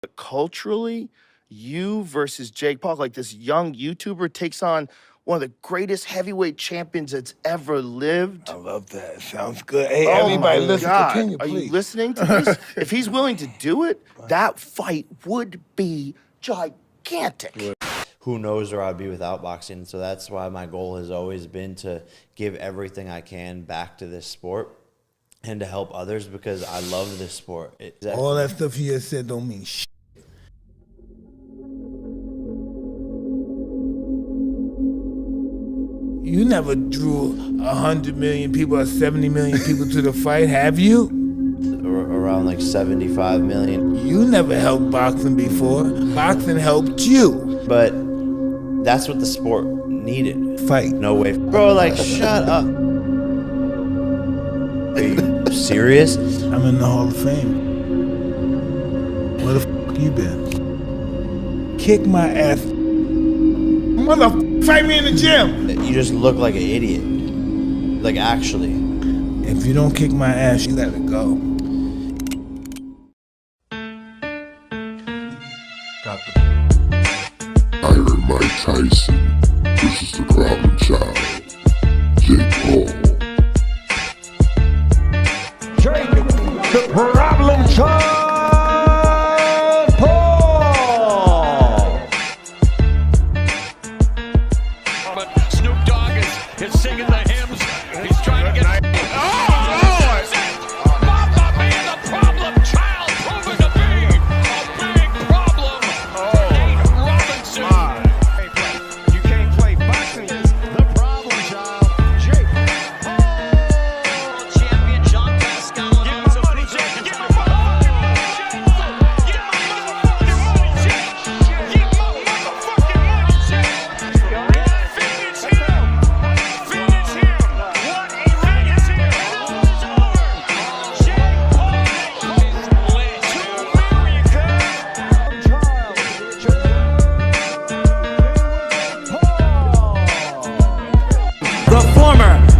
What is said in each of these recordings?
But culturally, you versus Jake Paul, like this young YouTuber takes on one of the greatest heavyweight champions that's ever lived. I love that. Sounds good. Hey, Oh everybody, my listen. God. Continue, Are please. you listening to this? If he's willing to do it, that fight would be gigantic. Who knows where I'd be without boxing. So that's why my goal has always been to give everything I can back to this sport and to help others because I love this sport. All that stuff you just said don't mean shit. You never drew 100 million people or 70 million people to the fight, have you? Around like 75 million. You never helped boxing before. Boxing helped you. But that's what the sport needed. Fight. No way. Bro, like, shut up. Are you serious? I'm in the Hall of Fame. Where the fuck you been? Kick my ass. Motherfucker, fight me in the gym. You just look like an idiot. Like, actually. If you don't kick my ass, you let it go. I heard Mike Tyson versus the problem child, Jake Paul. Jake, the problem child, Paul. But Snoop Dogg is singing the hymns. He's trying to get.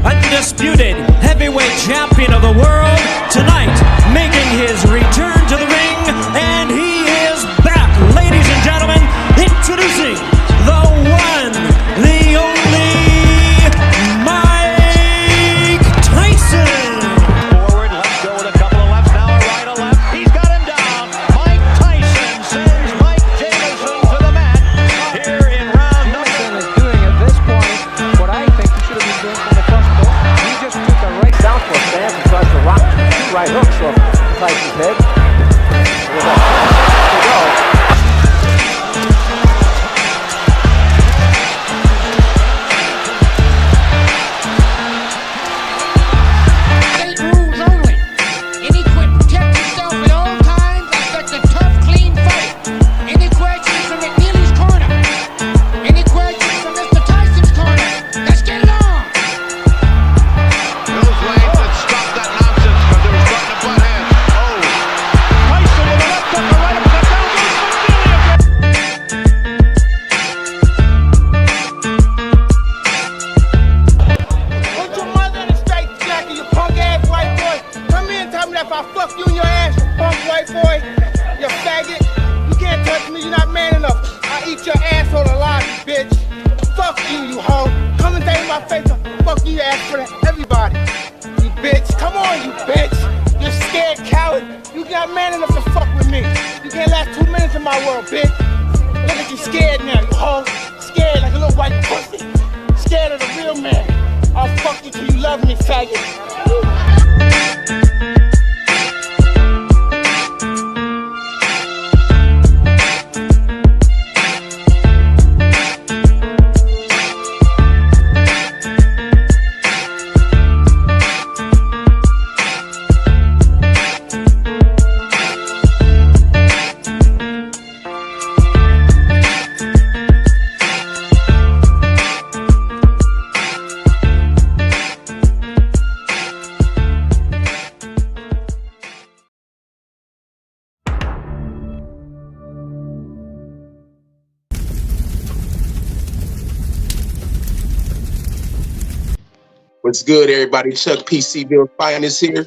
Undisputed heavyweight champion of the world tonight, making his return to the ring, and he is back, ladies and gentlemen, introducing the one, the only, Mike Tyson. Forward, let's go with a couple of lefts now, a right, a left. He's got him down. Mike Tyson sends Mike Jamison to the mat here in round number. Tyson is doing at this point what I think he should have been doing from the first go. He just took a right southpaw stance and tries to rock two right hooks off Tyson's head. With a to go. State rules only. Any quit protect yourself at all times. Expect a tough, clean fight. Any questions from McNeely's corner? Any questions from Mr. Tyson's corner? Let's get it on. Those lanes that stop that nonsense because they were starting to butt heads. Oh, Tyson with a left hook, a right uppercut. Down goes McNeely again. Put your mother in a straight jacket, you punk ass white boy. Come here and tell me that if I fuck you in your ass, you punk white boy, you faggot. You can't touch me, you're not man enough. I eat your asshole alive, you bitch. Fuck you, you hoe. Come and tell me my face, fuck you, ass for everybody. You bitch, come on, you bitch. You're scared coward. You not man enough to fuck with me. You can't last 2 minutes in my world, bitch. Look at you scared now, you hoe. Scared like a little white pussy. Scared of the real man. I'll fuck you till you love me, faggot. What's good, everybody? Chuck P. C-Ville Finest here.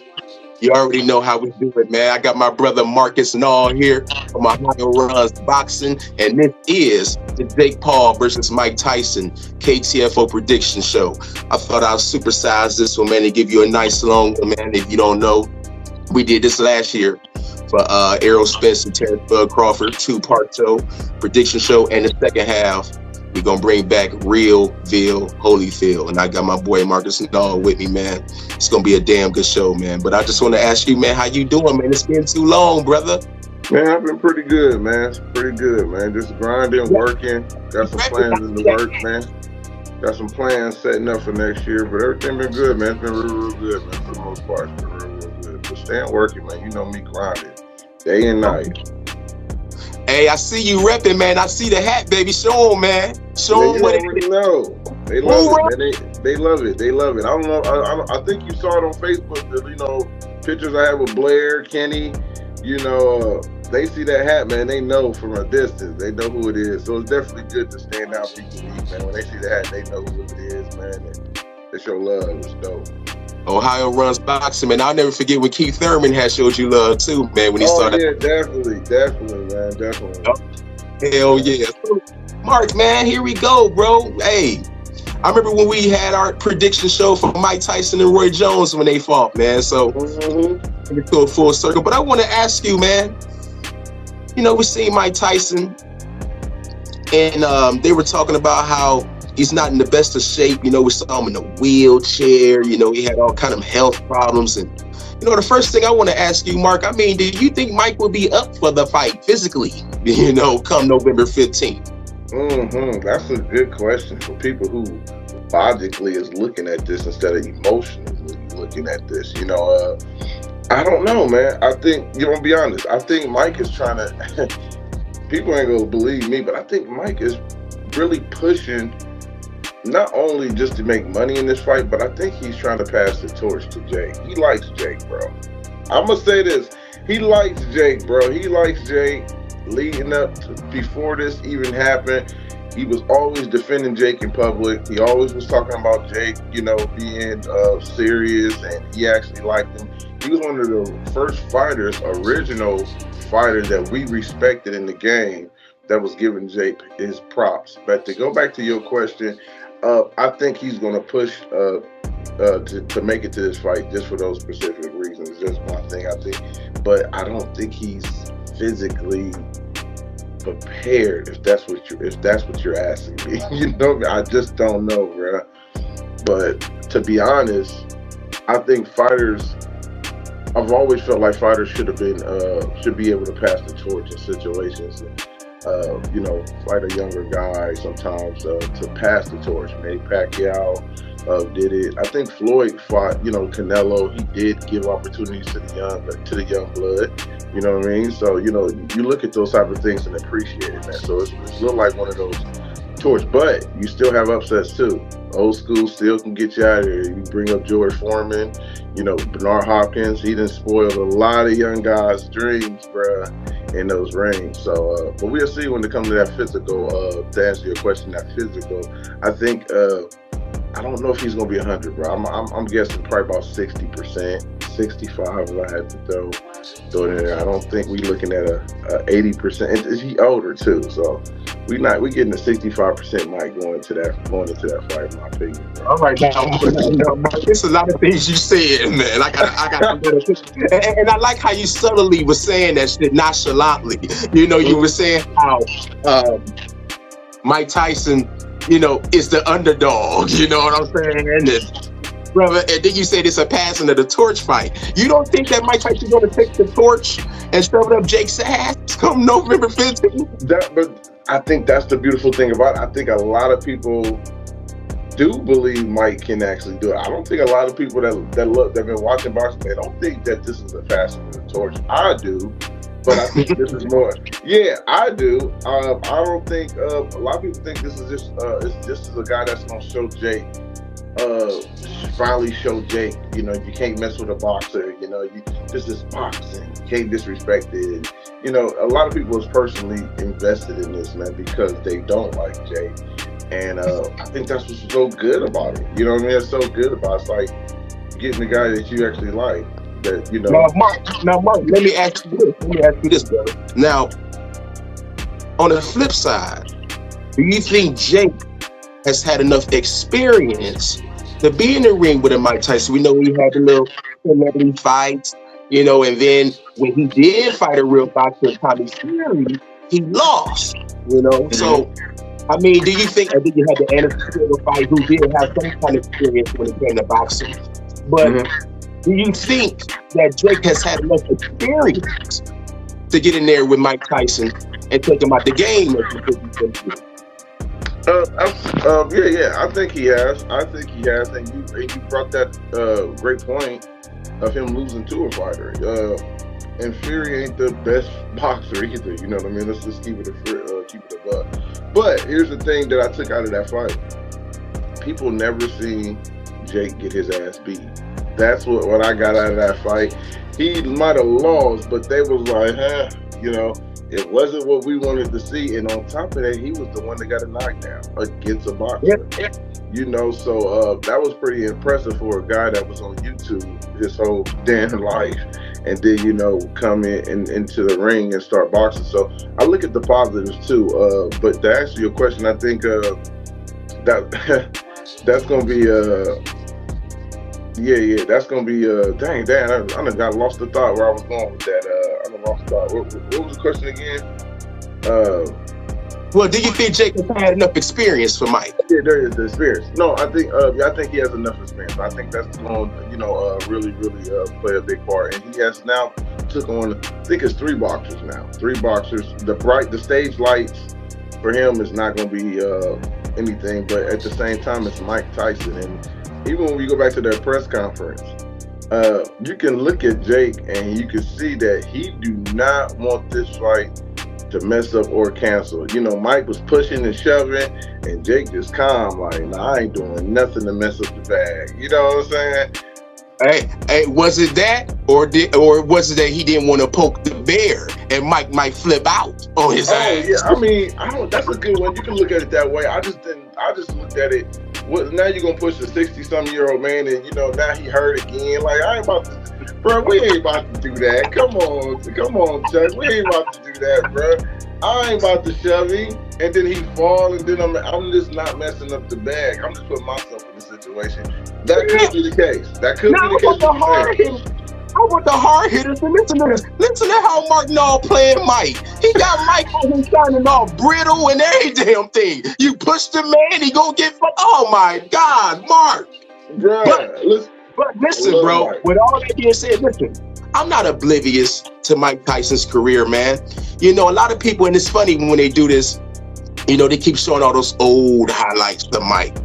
You already know how we do it, man. I got my brother Marcus Nall here from Ohio Runs Boxing, and this is the Jake Paul versus Mike Tyson KTFO prediction show. I thought I'd supersize this one, man, and give you a nice long one, man. If you don't know, we did this last year for Errol Spence and Terrence Bud Crawford, 2-part show, prediction show, and the second half, we're going to bring back Ville, Holyfield. And I got my boy Marcus Nall with me, man. It's going to be a damn good show, man. But I just want to ask you, man, how you doing, man? It's been too long, brother. Man, I've been pretty good, man. It's pretty good, man. Just grinding, working. Got some plans in the works, man. Got some plans setting up for next year. But everything been good, man. It's been real good, man, for the most part. It's been real good. But staying working, man. You know me grinding day and night. Hey, I see you repping, man. I see the hat, baby. Show them, man. Show them what it is. Know. They love it, man. They love it. They love it. I don't know. I think you saw it on Facebook. That, pictures I have with Blair, Kenny. They see that hat, man. They know from a distance. They know who it is. So it's definitely good to stand out people meet, man. When they see the hat, they know who it is, man. They show love. It's dope. Ohio Runs Boxing, man. I'll never forget when Keith Thurman had showed you love too, man, when he started. Yeah, definitely, man, definitely. Hell yeah. So, Mark, man, here we go, bro. Hey, I remember when we had our prediction show for Mike Tyson and Roy Jones when they fought, man. So, get to a full circle. But I want to ask you, man, we seen Mike Tyson, and they were talking about how he's not in the best of shape. We saw him in a wheelchair. He had all kind of health problems. And, the first thing I want to ask you, Mark, do you think Mike will be up for the fight physically, come November 15th? That's a good question for people who logically is looking at this instead of emotionally looking at this. I don't know, man. I think, to be honest, I think Mike is trying to, people ain't going to believe me, but I think Mike is really pushing not only just to make money in this fight, but I think he's trying to pass the torch to Jake. He likes Jake, bro. I'm going to say this. He likes Jake, bro. He likes Jake. Leading up to, before this even happened, he was always defending Jake in public. He always was talking about Jake, being serious, and he actually liked him. He was one of the first original fighters that we respected in the game that was giving Jake his props. But to go back to your question, I think he's going to push to make it to this fight just for those specific reasons. That's my thing, I think. But I don't think he's physically prepared, if that's what you're asking me. I just don't know, bro. But to be honest, I think I've always felt like fighters should be able to pass the torch in situations. And, fight a younger guy sometimes to pass the torch. Maybe Pacquiao did it. I think Floyd fought, Canelo. He did give opportunities to the young blood. You know what I mean? So, you look at those type of things and appreciate it, man. So it's look like one of those torch, but you still have upsets too. Old school still can get you out of here. You bring up George Foreman, Bernard Hopkins. He done spoiled a lot of young guys' dreams, bruh, in those rings. So, but we'll see when it comes to that physical. To answer your question, that physical, I think. I don't know if he's gonna be 100, bro. I'm guessing probably about 60%, 65 if I had to throw it in there. I don't think we looking at a 80%. And he older too, so we getting a 65% Mike going into that fight, in my opinion. Bro. All right, now, there's a lot of things you said, man. I got, and I like how you subtly was saying that shit nonchalantly. You were saying how Mike Tyson, is the underdog. You know what I'm saying? And, brother, and then you said it's a passing of the torch fight. You don't think that Mike Tyson's going to take the torch and shove it up Jake's ass come November 15th? But I think that's the beautiful thing about it. I think a lot of people do believe Mike can actually do it. I don't think a lot of people that been watching boxing, they don't think that this is a passing of the torch. I do. But I think this is more. Yeah, I do. I don't think a lot of people think this is just a guy that's gonna show Jake. Finally show Jake. You can't mess with a boxer. This is boxing. You can't disrespect it. A lot of people is personally invested in this, man, because they don't like Jake. And I think that's what's so good about it. You know what I mean? It's so good about it. It's like getting the guy that you actually like. that, you know. Now, Mark, let me ask you this, brother. Now, on the flip side, do you think Jake has had enough experience to be in the ring with a Mike Tyson? We know he had the little celebrity fights, you know, and then when he did fight a real boxer, Tommy Fury, he lost, you know. So, I mean, do you think, I think you had the Anderson Silva fight, who did have some kind of experience when it came to boxing, but do you think that Jake has had enough experience to get in there with Mike Tyson and take him out the game? I think he has. And you brought that great point of him losing to a fighter. And Fury ain't the best boxer either. You know what I mean? Let's just keep it a buck. But here's the thing that I took out of that fight: people never seen Jake get his ass beat. That's what I got out of that fight. He might have lost, but they was like, you know, it wasn't what we wanted to see. And on top of that, he was the one that got a knockdown against a boxer. You know, so that was pretty impressive for a guy that was on YouTube his whole damn life, and then, you know, come in and into the ring and start boxing. So I look at the positives too. But to answer your question, I think that's gonna be that's gonna be dang, I done got lost the thought where I was going with that. I done lost the thought. What was the question again? Well, do you think Jake has had enough experience for Mike? Yeah, there is the experience. No, I think he has enough experience. I think that's going to, you know, really play a big part. And he has now took on, I think it's 3 boxers now. 3 boxers. The stage lights for him is not going to be anything, but at the same time, it's Mike Tyson. And even when we go back to that press conference, you can look at Jake and you can see that he do not want this fight to mess up or cancel. You know, Mike was pushing and shoving, and Jake just calm, like, nah, I ain't doing nothing to mess up the bag. You know what I'm saying? Hey, was it that, or was it that he didn't want to poke the bear, and Mike might flip out on his ass? Yeah, I mean, that's a good one. You can look at it that way. I just looked at it. Now you're gonna push a 60-some-year-old man, and, you know, now he hurt again. Like, I ain't about to. Bro, we ain't about to do that. Come on, Chuck. We ain't about to do that, bro. I ain't about to shove him, and then he fall, and then I'm just not messing up the bag. I'm just putting myself in this situation. That could be the case. That could be the case. I want the hard hitters to listen to this. Listen to how Mark Nall playing Mike. He got Mike on him sounding all brittle and every damn thing. You push the man, he gonna get. Oh my God, Mark. Bruh, But listen, bro, with all that being said, listen, I'm not oblivious to Mike Tyson's career, man. You know, a lot of people, and it's funny when they do this, you know, they keep showing all those old highlights to Mike.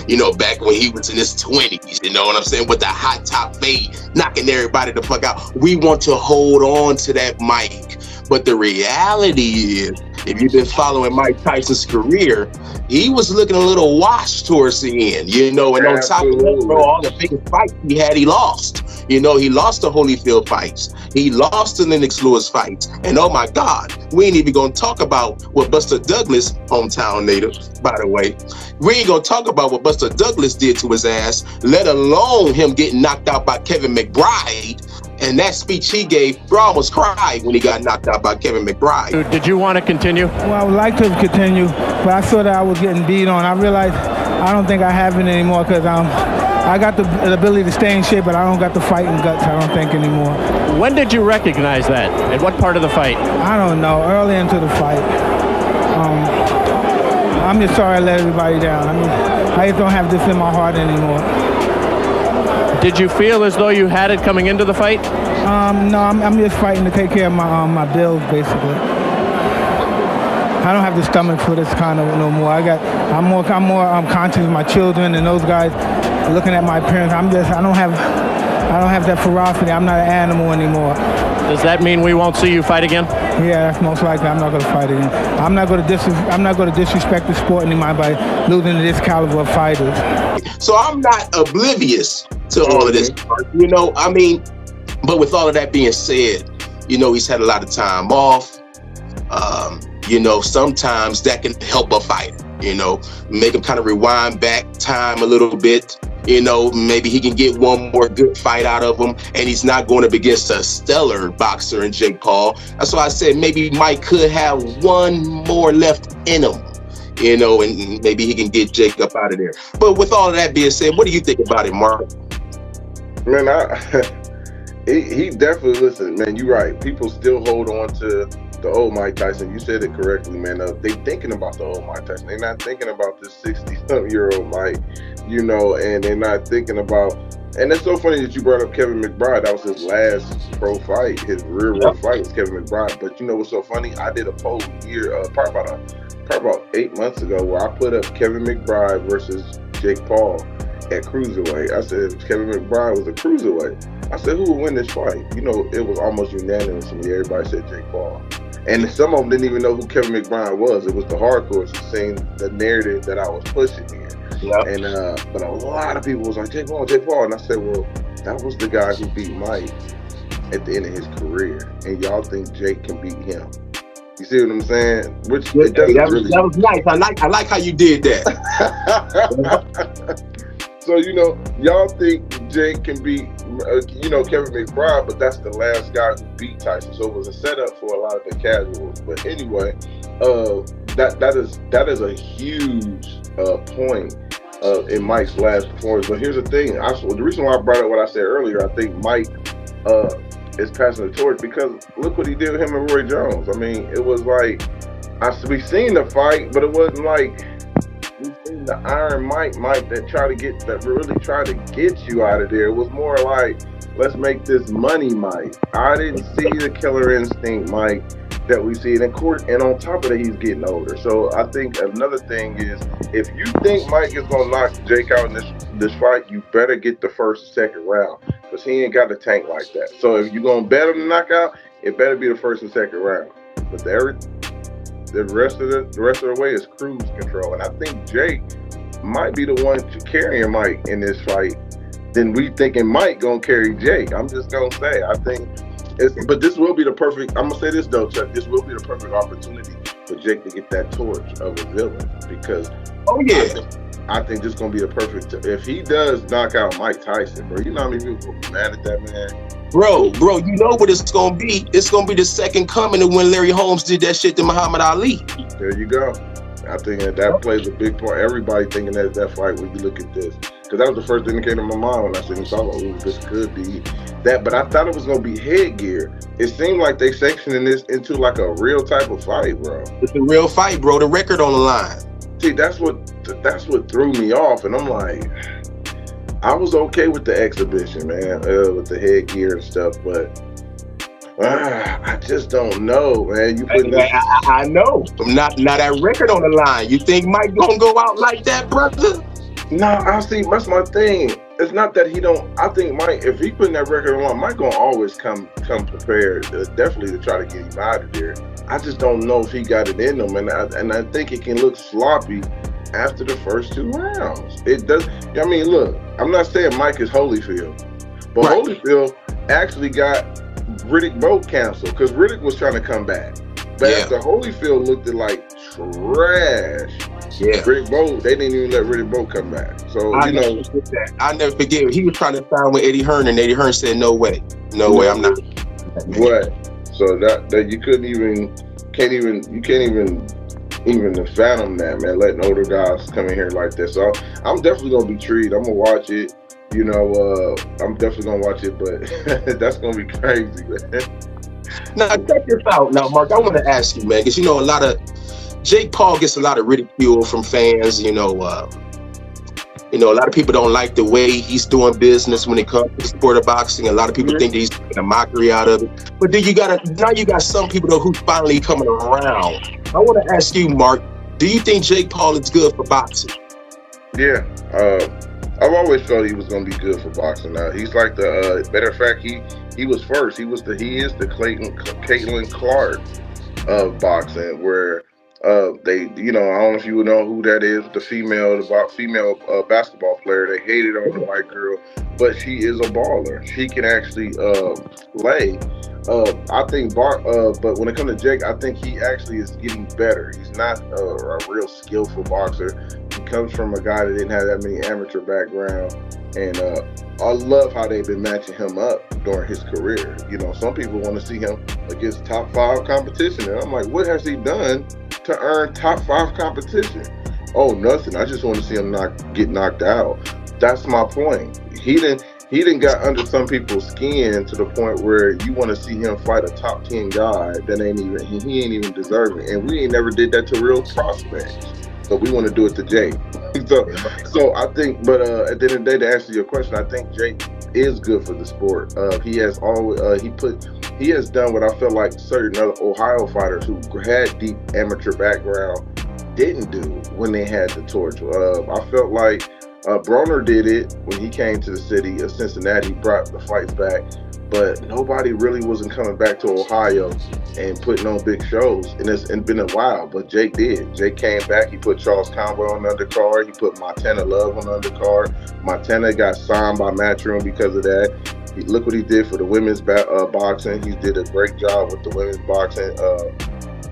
You know, back when he was in his 20s, you know what I'm saying, with the hot top fade, knocking everybody the fuck out. We want to hold on to that mic. But the reality is, if you've been following Mike Tyson's career, he was looking a little washed towards the end, you know, and on top of that, bro, all the biggest fights he had, he lost. You know, he lost the Holyfield fights. He lost the Lennox Lewis fights. And oh my God, we ain't even gonna talk about what Buster Douglas, hometown native, by the way, we ain't gonna talk about what Buster Douglas did to his ass, let alone him getting knocked out by Kevin McBride And that speech he gave, bro, almost cried when he got knocked out by Kevin McBride. Did you want to continue? Well, I would like to continue, but I saw that I was getting beat on. I realized I don't think I have it anymore because I got the ability to stay in shape, but I don't got the fighting guts, I don't think, anymore. When did you recognize that? At what part of the fight? I don't know, early into the fight. I'm just sorry I let everybody down. I mean, I just don't have this in my heart anymore. Did you feel as though you had it coming into the fight? No, I'm just fighting to take care of my bills, basically. I don't have the stomach for this kind of no more. I'm more conscious of my children and those guys looking at my parents. I don't have that ferocity. I'm not an animal anymore. Does that mean we won't see you fight again? Yeah, that's most likely. I'm not going to fight again. I'm not going to disrespect the sport anymore by losing to this caliber of fighters. So I'm not oblivious to all of this, you know. I mean, but with all of that being said, you know, he's had a lot of time off. You know, sometimes that can help a fighter, you know, make him kind of rewind back time a little bit. You know, maybe he can get one more good fight out of him, and he's not going up against a stellar boxer in Jake Paul. That's why I said maybe Mike could have one more left in him, you know, and maybe he can get Jake up out of there. But with all of that being said, what do you think about it, Mark? Man, he definitely, listen, man, you're right. People still hold on to the old Mike Tyson. You said it correctly, man. They thinking about the old Mike Tyson. They're not thinking about this 60-something-year-old Mike, you know, and they're not thinking about, and it's so funny that you brought up Kevin McBride. That was his last pro fight. His real fight was Kevin McBride. But you know what's so funny? I did a poll here, probably about 8 months ago, where I put up Kevin McBride versus Jake Paul at cruiserweight. I said if Kevin McBride was a cruiserweight, I said who would win this fight? You know, it was almost unanimous. Everybody said Jake Paul. And some of them didn't even know who Kevin McBride was. It was the hardcore saying the narrative that I was pushing here. Yep. And but a lot of people was like, Jake Paul. And I said, well, that was the guy who beat Mike at the end of his career. And y'all think Jake can beat him. You see what I'm saying? Which that was nice. I like how you did that. So, you know, y'all think Jake can beat, you know, Kevin McBride, but that's the last guy who beat Tyson. So it was a setup for a lot of the casuals. But anyway, that is a huge point in Mike's last performance. But here's the thing. The reason why I brought up what I said earlier, I think Mike is passing the torch because look what he did with him and Roy Jones. I mean, it was like, we seen the fight, but it wasn't like, we've seen the Iron Mike that really tried to get you out of there. It was more like, let's make this money Mike. I didn't see the killer instinct Mike that we see. And on top of that, he's getting older. So I think another thing is, if you think Mike is gonna knock Jake out in this fight, you better get the first and second round, because he ain't got a tank like that. So if you're gonna bet him to knock out, it better be the first and second round. But the rest of the way is cruise control. And I think Jake might be the one carrying Mike in this fight. Then we thinking Mike gonna carry Jake. I'm just gonna say, I think but this will be the perfect, I'm gonna say this though, Chuck, this will be the perfect opportunity for Jake to get that torch of a villain, because I think this is gonna be the perfect, if he does knock out Mike Tyson, bro, you know how many people will be mad at that man? Bro, you know what it's gonna be? It's gonna be the second coming of when Larry Holmes did that shit to Muhammad Ali. There you go. I think that plays a big part. Everybody thinking that fight when you look at this, because that was the first thing that came to my mind when I seen this. I was like, this could be that, but I thought it was gonna be headgear. It seemed like they sectioning this into like a real type of fight, bro. It's a real fight, bro. The record on the line. See, that's what threw me off, and I'm like, I was okay with the exhibition, man, with the headgear and stuff, but I just don't know, man. You put I know. Not that record on the line. You think Mike gonna go out like that, brother? No, I see. That's my thing. It's not that he don't. I think Mike, if he putting that record on, Mike gonna always come prepared, definitely to try to get him out of there. I just don't know if he got it in him, and I think it can look sloppy after the first two rounds. It does. I mean, look, I'm not saying Mike is Holyfield, but right. Holyfield actually got Riddick boat canceled because Riddick was trying to come back. But after Holyfield looked at like trash, Riddick Bowe, they didn't even let Riddick Bowe come back. So, I never forget. He was trying to sign with Eddie Hearn, and Eddie Hearn said, no way. No way, I'm not. What? So that you can't even fathom that, man. Letting older guys come in here like this. So I'm definitely gonna be treated. I'm gonna watch it. You know, I'm definitely gonna watch it, but that's gonna be crazy, man. Now check this out. Now, Mark, I want to ask you, man, because you know a lot of Jake Paul gets a lot of ridicule from fans. You know, a lot of people don't like the way he's doing business when it comes to the sport of boxing. A lot of people think that he's taking a mockery out of it. But then you got some people though who's finally coming around. I want to ask you, Mark, do you think Jake Paul is good for boxing? Yeah, I've always felt he was gonna be good for boxing. He's like the matter of fact, he was first. He is the Caitlin Clark of boxing, where they, I don't know if you would know who that is, the female basketball player. They hated on the white girl, but she is a baller. She can actually lay. I think but when it comes to Jake, I think he actually is getting better. He's not a real skillful boxer. He comes from a guy that didn't have that many amateur background, and I love how they've been matching him up during his career. Some people want to see him against top 5 competition, and I'm like, what has he done to earn top 5 competition? Oh, nothing. I just want to see him get knocked out. That's my point. He didn't got under some people's skin to the point where you want to see him fight a top 10 guy that he ain't even deserving. And we ain't never did that to real prospects. So we want to do it to Jake. so I think, but at the end of the day, to answer your question, I think Jake is good for the sport. He has always he has done what I feel like certain other Ohio fighters who had deep amateur background didn't do when they had the torch. I felt like Broner did it when he came to the city of Cincinnati, brought the fights back, but nobody really wasn't coming back to Ohio and putting on big shows. And it's been a while, but Jake did. Jake came back. He put Charles Conway on the undercard. He put Montana Love on the undercard. Montana got signed by Matchroom because of that. Look what he did for the women's boxing. He did a great job with the women's boxing.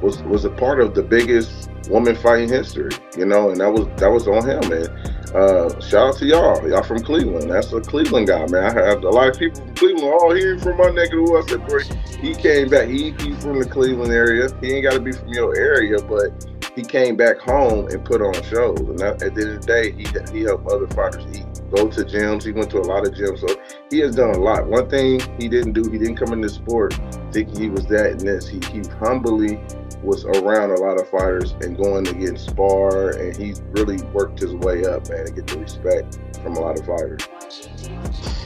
Was a part of the biggest woman fighting history, and that was on him, man. Shout out to y'all from Cleveland. That's a Cleveland guy, man. I have a lot of people from Cleveland. Oh, he ain't from my neck of the woods. I said, boy, he came back. He's from the Cleveland area. He ain't got to be from your area, but he came back home and put on shows. And at the end of the day, he helped other fighters eat. Go to gyms. He went to a lot of gyms. So he has done a lot. One thing he didn't do, he didn't come in this sport thinking he was that and this. He humbly was around a lot of fighters and going to get spar, and he's really worked his way up, man, to get the respect from a lot of fighters.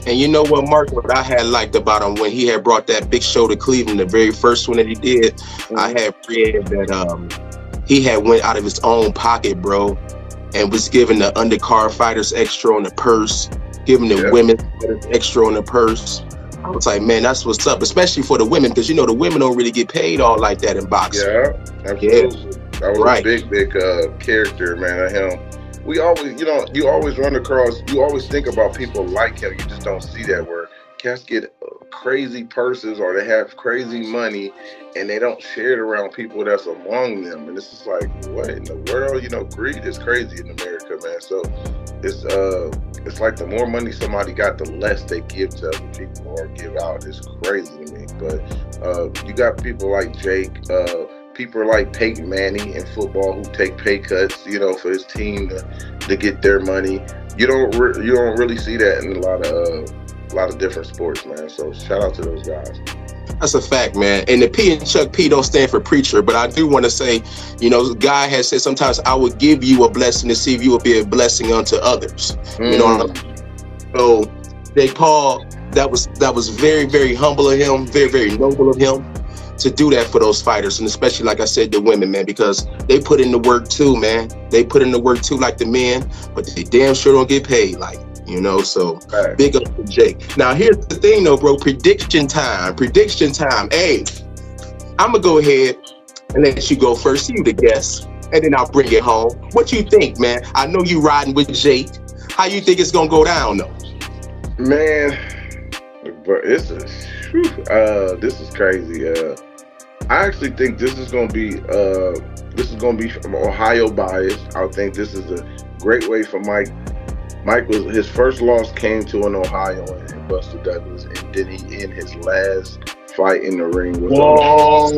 And you know what, Mark, what I had liked about him when he had brought that big show to Cleveland, the very first one that he did, I had read that he had went out of his own pocket, bro, and was giving the undercard fighters extra on the purse, giving the women extra on the purse. I was like, man, that's what's up, especially for the women, because the women don't really get paid all like that in boxing. Yeah, absolutely. That was a big character, man, of him. We always, you always run across, you always think about people like him. You just don't see that where cats get crazy purses or they have crazy money and they don't share it around people that's among them. And it's just like, what in the world? Greed is crazy in America, man. So it's like the more money somebody got, the less they give to other people or give out. It's crazy to me. But you got people like Jake, people like Peyton Manning in football who take pay cuts, for his team to get their money. You don't really see that in a lot of different sports, man. So shout out to those guys. That's a fact, man. And the P in Chuck P don't stand for preacher, but I do want to say, the guy has said sometimes I would give you a blessing to see if you will be a blessing unto others. You know what I mean? So Jake Paul, that was very, very humble of him, very, very noble of him to do that for those fighters, and especially, like I said, the women, man, because they put in the work too, man. They put in the work too, like the men, but they damn sure don't get paid like. So big up to Jake. Now, here's the thing, though, bro. Prediction time. Hey, I'm going to go ahead and let you go first. You the guest, and then I'll bring it home. What you think, man? I know you riding with Jake. How you think it's going to go down, though? Man, but this is crazy. I actually think this is going to be from Ohio bias. I think this is a great way for Mike. His first loss came to an Ohioan and Buster Douglas in than he in his last fight in the ring with Whoa!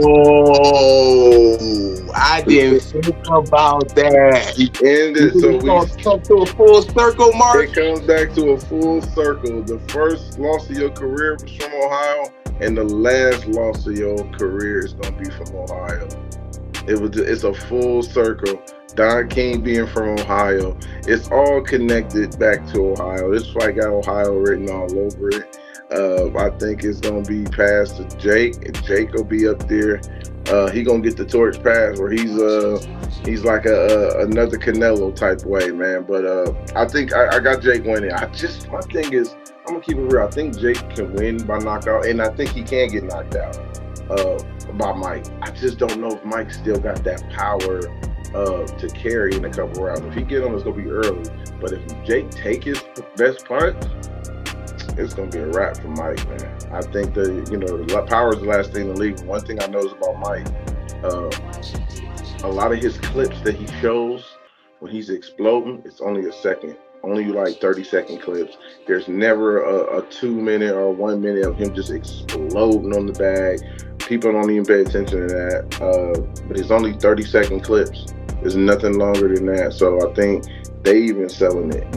I didn't think about that. He ended, You so gonna come to a full circle, Mark? it comes back to a full circle. The first loss of your career was from Ohio, and the last loss of your career is gonna be from Ohio. It's a full circle. Don King being from Ohio, it's all connected back to Ohio. This fight got Ohio written all over it. I think it's gonna be passed to Jake, and Jake will be up there. He gonna get the torch passed where he's like another Canelo type way, man. But I think I got Jake winning. My thing is, I'm gonna keep it real. I think Jake can win by knockout, and I think he can get knocked out by Mike. I just don't know if Mike still got that power to carry in a couple rounds. If he get on, it's gonna be early. But if Jake take his best punch, it's gonna be a wrap for Mike, man. I think the power is the last thing in the league. One thing I notice about Mike, a lot of his clips that he shows when he's exploding, it's only a second, only like 30-second clips. There's never a 2 minute or 1 minute of him just exploding on the bag. People don't even pay attention to that. But it's only 30-second clips. There's nothing longer than that. So I think they even selling it,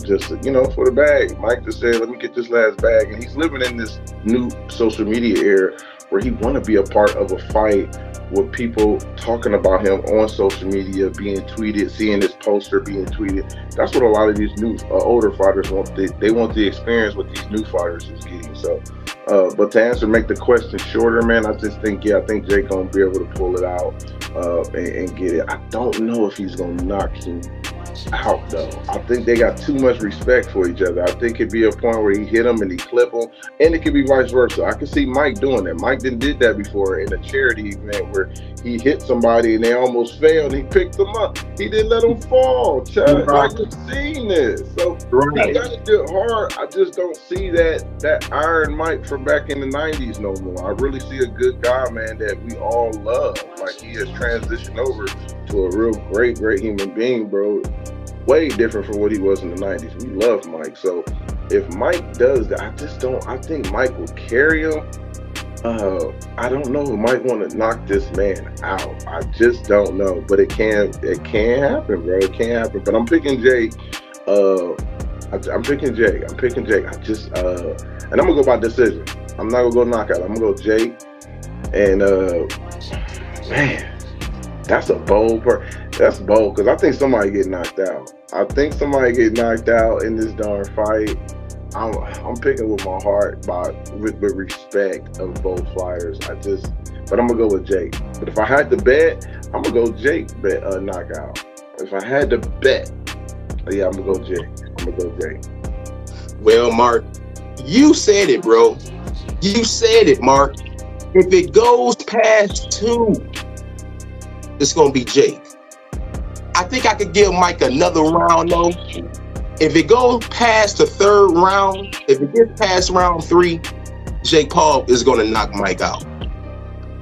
just for the bag. Mike just said, let me get this last bag. And he's living in this new social media era where he want to be a part of a fight with people talking about him on social media, being tweeted, seeing his poster being tweeted. That's what a lot of these new older fighters want. They want the experience what these new fighters is getting. So, but to make the question shorter, man, I think Jake gonna be able to pull it out and get it. I don't know if he's gonna knock him out though. I think they got too much respect for each other. I think it'd be a point where he hit him and he clip him, and it could be vice versa. I could see Mike doing that. Mike did that before in a charity event where he hit somebody and they almost failed. And he picked them up. He didn't let them fall. Chad, like you've seen this, so he got it good hard. I just don't see that Iron Mike from back in the '90s no more. I really see a good guy, man, that we all love. Like he has transitioned over to a real great human being, bro. Way different from what he was in the '90s. We love Mike. So if Mike does that, I think Mike will carry him. I don't know who might want to knock this man out. I just don't know. But it can happen, bro. It can happen. But I'm picking Jake. I'm picking Jake. And I'm gonna go by decision. I'm not gonna go knockout. I'm gonna go Jake. And man, that's a bold That's bold, because I think somebody get knocked out. I think somebody get knocked out in this darn fight. I'm picking with my heart, with respect of both fighters. But I'm gonna go with Jake. But if I had to bet, I'm gonna go Jake knockout. If I had to bet, yeah, I'm gonna go Jake. Well, Mark, you said it, bro. You said it, Mark. If it goes past 2, it's gonna be Jake. I think I could give Mike another round though. If it goes past the 3rd round, if it gets past round 3, Jake Paul is going to knock Mike out.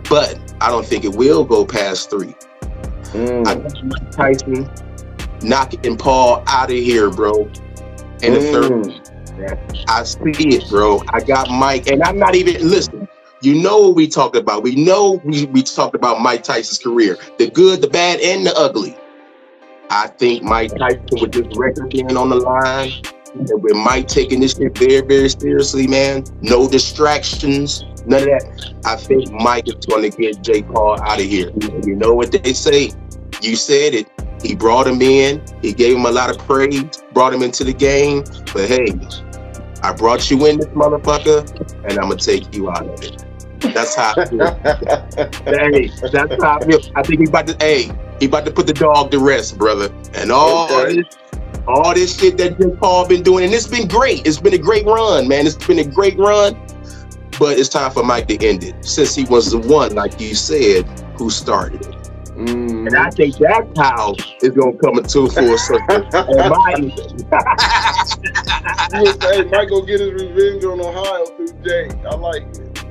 But I don't think it will go past 3. I got Mike Tyson knocking Paul out of here, bro. In the 3rd. I see it, bro. I got Mike, and I'm not even, listen, you know what we talked about. We know we talked about Mike Tyson's career. The good, the bad, and the ugly. I think Mike Tyson, with this record being on the line, and with Mike taking this shit very, very seriously, man, no distractions, none of that, I think Mike is going to get Jake Paul out of here. You know what they say? You said it. He brought him in. He gave him a lot of praise, brought him into the game. But hey, I brought you in this motherfucker, and I'm going to take you out of it. That's how I feel. Hey, that's how I feel. I think he about to put the dog to rest, brother. And all this shit that Jake Paul been doing, and it's been great. It's been a great run, man. It's been a great run. But it's time for Mike to end it, since he was the one, like you said, who started it. And I think that's how it's gonna come into a full circle. Mike gonna get his revenge on Ohio through Jake. I like it.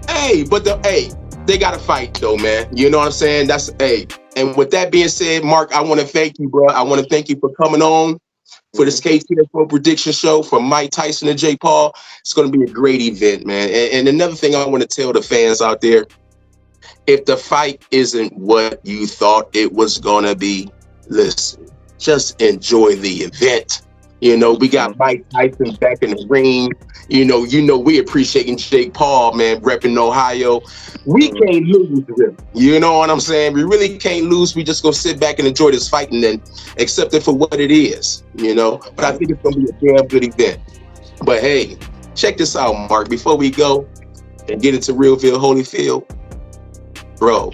Hey, but they gotta fight though, man. You know what I'm saying? And with that being said, Mark, I want to thank you, bro. I want to thank you for coming on. for this KTFO prediction show from Mike Tyson and Jake Paul. It's going to be a great event, man. And another thing I want to tell the fans out there, if the fight isn't what you thought it was going to be, listen, just enjoy the event. You know, we got Mike Tyson back in the ring. You know, we appreciating Jake Paul, man, repping Ohio. We can't lose, really. You know what I'm saying? We really can't lose. We just gonna sit back and enjoy this fight and then accept it for what it is, you know? But I think it's gonna be a damn good event. But hey, check this out, Mark. Before we go and get into Realville Holyfield, bro,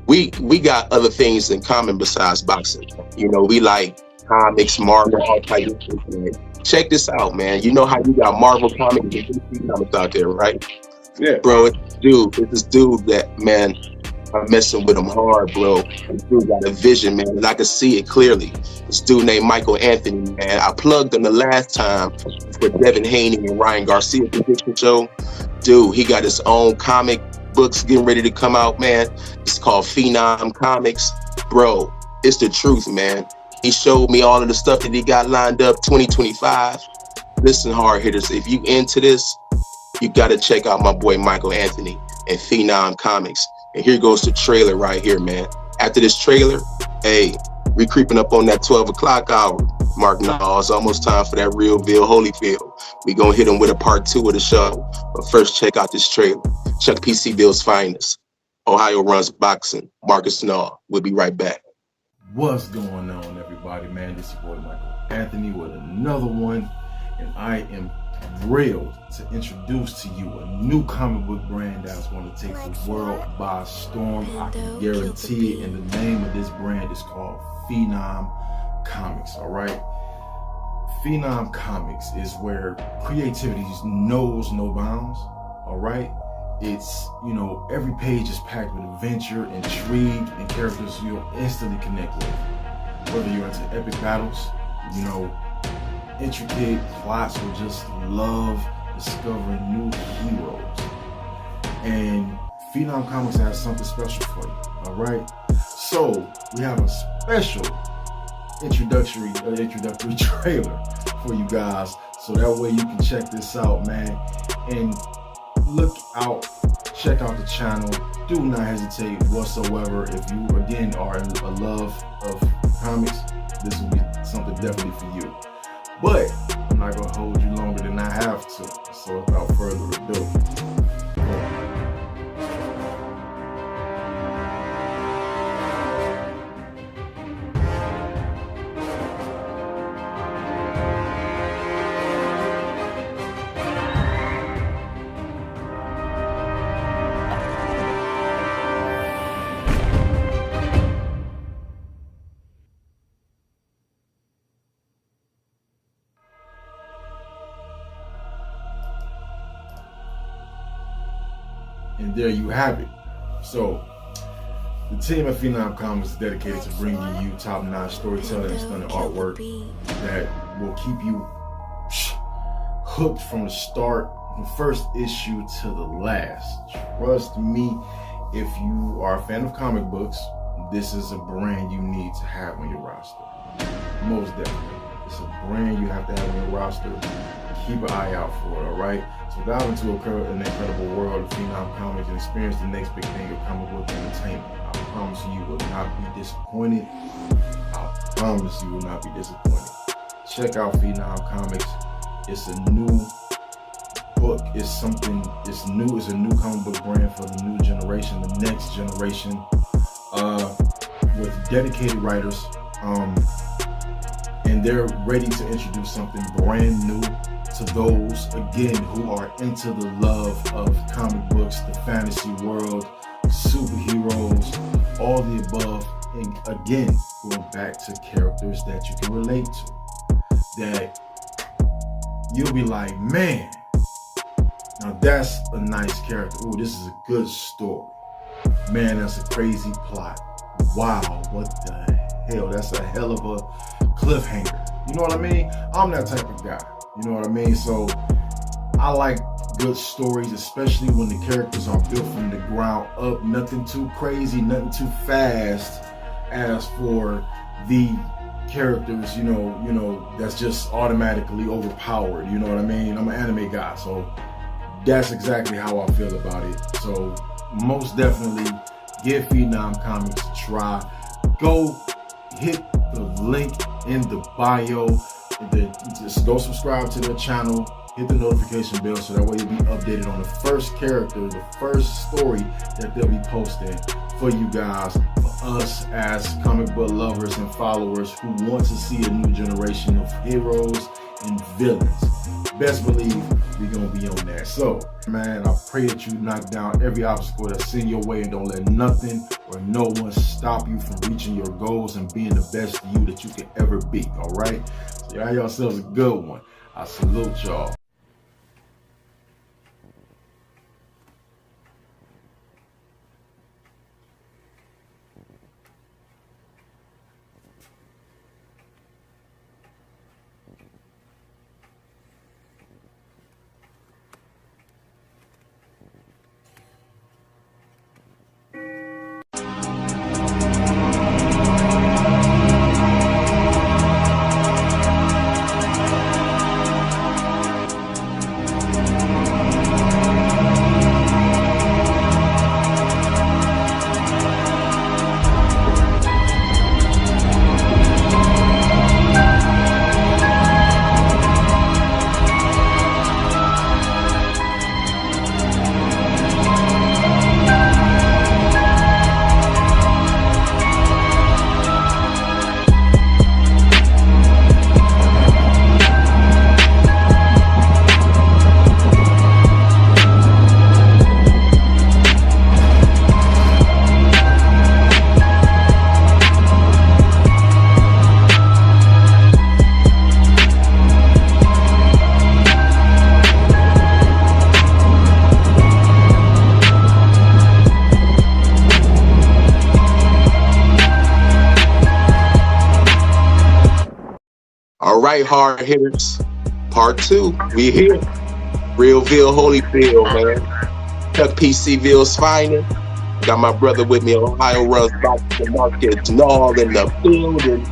we got other things in common besides boxing. You know, we like comics, Marvel, all types of things. Check this out, man. You know how you got Marvel comics and DC comics out there, right? Yeah. Bro, it's this dude that, man, I'm messing with him hard, bro. This dude got a vision, man, and I can see it clearly. This dude named Michael Anthony, man. I plugged him the last time for Devin Haney and Ryan Garcia prediction show. Dude, he got his own comic books getting ready to come out, man. It's called Phenom Comics. Bro, it's the truth, man. He showed me all of the stuff that he got lined up 2025. Listen, hard hitters, if you into this, you got to check out my boy Michael Anthony and Phenom Comics. And here goes the trailer right here, man. After this trailer, hey, we creeping up on that 12 o'clock hour. Mark Nall, it's almost time for that Realville Holyfield. We gonna hit him with a part 2 of the show. But first, check out this trailer. Chuck PCville's finest. Ohio runs boxing. Marcus Nall. We'll be right back. What's going on, everybody, man? This is your boy Michael Anthony with another one, and I am thrilled to introduce to you a new comic book brand that's going to take the world by storm. I can guarantee it, and the name of this brand is called Phenom Comics, all right? Phenom Comics is where creativity knows no bounds, all right? It's, you know, every page is packed with adventure, intrigue, and characters you'll instantly connect with. Whether you're into epic battles, you know, intricate plots, or just love discovering new heroes. And Phenom Comics has something special for you, all right? So we have a special introductory trailer for you guys, so that way you can check this out, man. And look out, check out the channel. Do not hesitate whatsoever. If you, again, are in a love of comics, this will be something definitely for you. But I'm not going to hold you longer than I have to. So without further ado, and there you have it. So, the team at Phenom Comics is dedicated to bringing you top-notch storytelling and stunning artwork that will keep you hooked from the start, from the first issue to the last. Trust me, if you are a fan of comic books, this is a brand you need to have on your roster. Most definitely. It's a brand you have to have on your roster. Keep an eye out for it, all right? So dive into an incredible world of Phenom Comics and experience the next big thing of comic book entertainment. I promise you will not be disappointed. I promise you will not be disappointed. Check out Phenom Comics. It's a new book. It's something, it's new. It's a new comic book brand for the new generation, the next generation, with dedicated writers. And they're ready to introduce something brand new to those, again, who are into the love of comic books, the fantasy world, superheroes, all the above. And again, going back to characters that you can relate to, that you'll be like, man, now that's a nice character. Oh, this is a good story. Man, that's a crazy plot. Wow, what the hell? That's a hell of a cliffhanger. You know what I mean? I'm that type of guy. You know what I mean? So I like good stories, especially when the characters are built from the ground up. Nothing too crazy, nothing too fast. As for the characters, that's just automatically overpowered. You know what I mean? I'm an anime guy, so that's exactly how I feel about it. So most definitely give Phenom Comics a try. Go hit the link in the bio, and then just go subscribe to their channel, hit the notification bell so that way you'll be updated on the first character, the first story that they'll be posting for you guys, for us as comic book lovers and followers who want to see a new generation of heroes and villains. Best believe we're gonna be on there. So, man, I pray that you knock down every obstacle that's in your way and don't let nothing or no one stop you from reaching your goals and being the best you that you can ever be, all right? So y'all have yourselves a good one. I salute y'all. All right, hard hitters. Part 2. We here. Realville, Holyfield, man. Chuck PC-Ville's finest. Got my brother with me, Ohio Runs Boxing Markets, Nall in the building.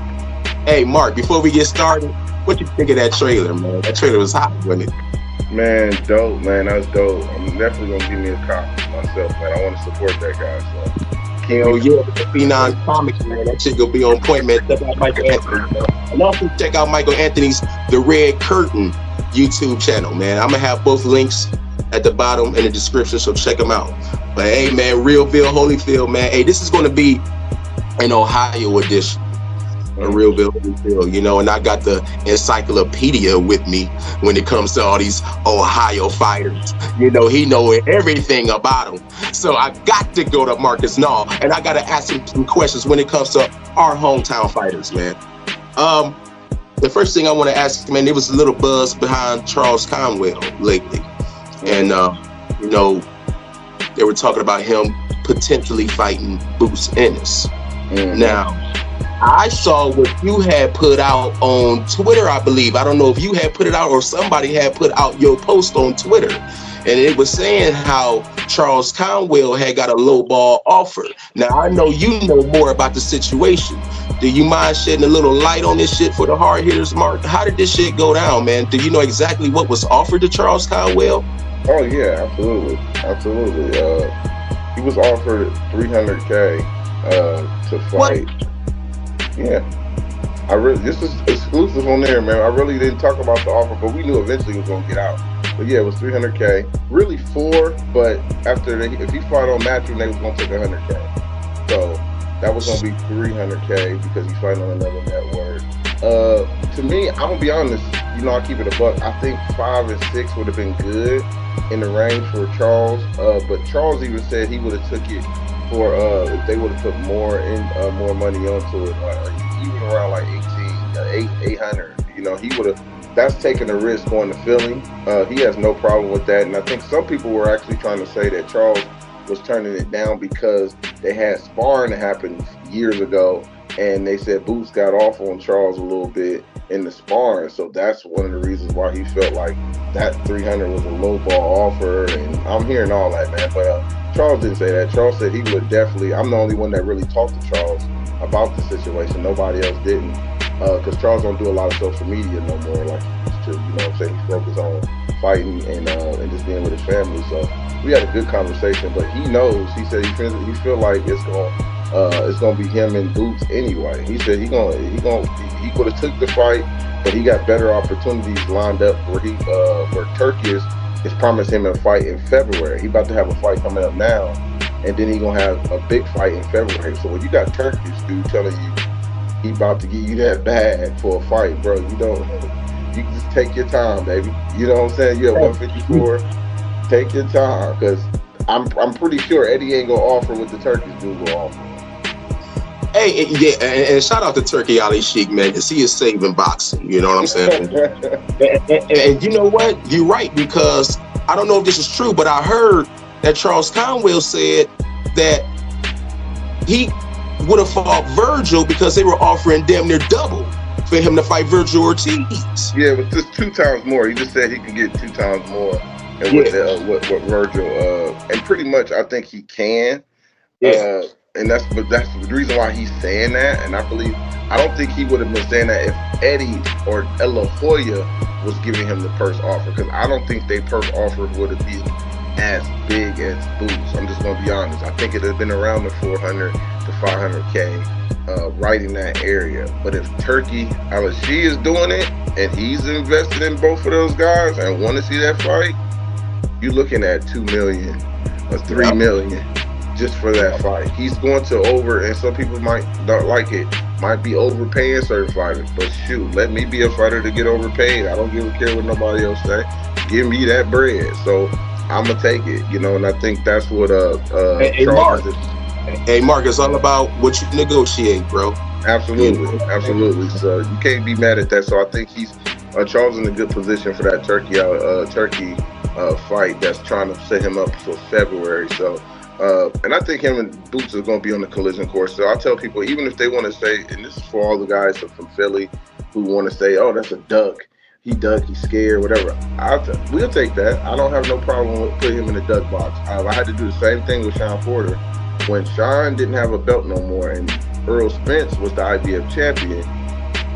Hey, Mark, before we get started, what you think of that trailer, man? That trailer was hot, wasn't it? Man, dope, man. That's dope. I'm definitely gonna give me a copy myself, man. I want to support that guy. So. Hell yeah, the Phenom Comics, man. That shit gonna be on point, man. Check out Michael Anthony, man. And also check out Michael Anthony's The Red Curtain YouTube channel, man. I'm gonna have both links at the bottom in the description, so check them out. But hey, man, Realville, Holyfield, man. Hey, this is gonna be an Ohio edition. A Realville, Holyfield, and I got the encyclopedia with me when it comes to all these Ohio fighters. He knowing everything about them. So I got to go to Marcus Nall, and I got to ask him some questions when it comes to our hometown fighters, man. The first thing I want to ask, man, there was a little buzz behind Charles Conwell lately, and they were talking about him potentially fighting Boots Ennis. Now, I saw what you had put out on Twitter, I believe. I don't know if you had put it out or somebody had put out your post on Twitter. And it was saying how Charles Conwell had got a low ball offer. Now, I know you know more about the situation. Do you mind shedding a little light on this shit for the hard hitters, Mark? How did this shit go down, man? Do you know exactly what was offered to Charles Conwell? Oh, yeah, absolutely. Absolutely. He was offered $300K to fight. What? Yeah, this is exclusive on there, man. I really didn't talk about the offer, but we knew eventually it was gonna get out. But yeah, it was $300K. Really 4, but after if he fought on Matchroom, they was gonna take $100K. So that was gonna be $300K because he's fighting on another network. To me, I'm gonna be honest. I keep it a buck. I think 5 and 6 would have been good in the range for Charles. But Charles even said he would have took it for if they would have put more money onto it, even around like 800. He would have. That's taking a risk going to Philly. He has no problem with that, and I think some people were actually trying to say that Charles was turning it down because they had sparring that happened years ago, and they said Boots got off on Charles a little bit in the sparring, so that's one of the reasons why he felt like that 300 was a low ball offer. And I'm hearing all that, man, but Charles didn't say that. Charles said he would definitely. I'm the only one that really talked to Charles about the situation. Nobody else didn't. because Charles don't do a lot of social media no more like he used to. You know what I'm saying? He's focused on fighting and just being with his family. So we had a good conversation, but he knows. He said he feel like it's gonna be him and Boots anyway. He said he would have took the fight, but he got better opportunities lined up where Turkey is promised him a fight in February. He about to have a fight coming up now, and then he gonna have a big fight in February. So when you got Turkish dude telling you he about to give you that bag for a fight, bro, you can just take your time, baby. You know what I'm saying? You have 154. Take your time, because I'm pretty sure Eddie ain't gonna offer what the Turkish dude will offer. Hey, yeah, and shout out to Turkey Ali Sheik, man, because he is saving boxing. You know what I'm saying? and you know what? You're right, because I don't know if this is true, but I heard that Charles Conwell said that he would have fought Virgil because they were offering damn near double for him to fight Virgil Ortiz. Yeah, but just 2 times more. He just said he could get 2 times more. And with Virgil, and pretty much I think he can. Yeah. And that's the reason why he's saying that. And I don't think he would have been saying that if Eddie or La Hoya was giving him the purse offer, because I don't think their purse offer would have been as big as Boots. I'm just gonna be honest. I think it would have been around the 400 to 500K, right in that area. But if Turkey Al-Ashi is doing it and he's invested in both of those guys and want to see that fight, you're looking at $2 million or $3 million. Just for that fight. He's going to and some people might not like it, might be overpaying certain fighters, but shoot, let me be a fighter to get overpaid. I don't care what nobody else say. Give me that bread. So I'm gonna take it, and I think that's what Charles is. Hey Mark, it's all about what you negotiate, bro. Absolutely. So you can't be mad at that. So I think Charles in a good position for that Turkey fight that's trying to set him up for February. So and I think him and Boots are going to be on the collision course. So I tell people, even if they want to say, and this is for all the guys from Philly who want to say, oh, that's a duck. He's scared, whatever. We'll take that. I don't have no problem with putting him in the duck box. I had to do the same thing with Sean Porter. When Sean didn't have a belt no more and Earl Spence was the IBF champion,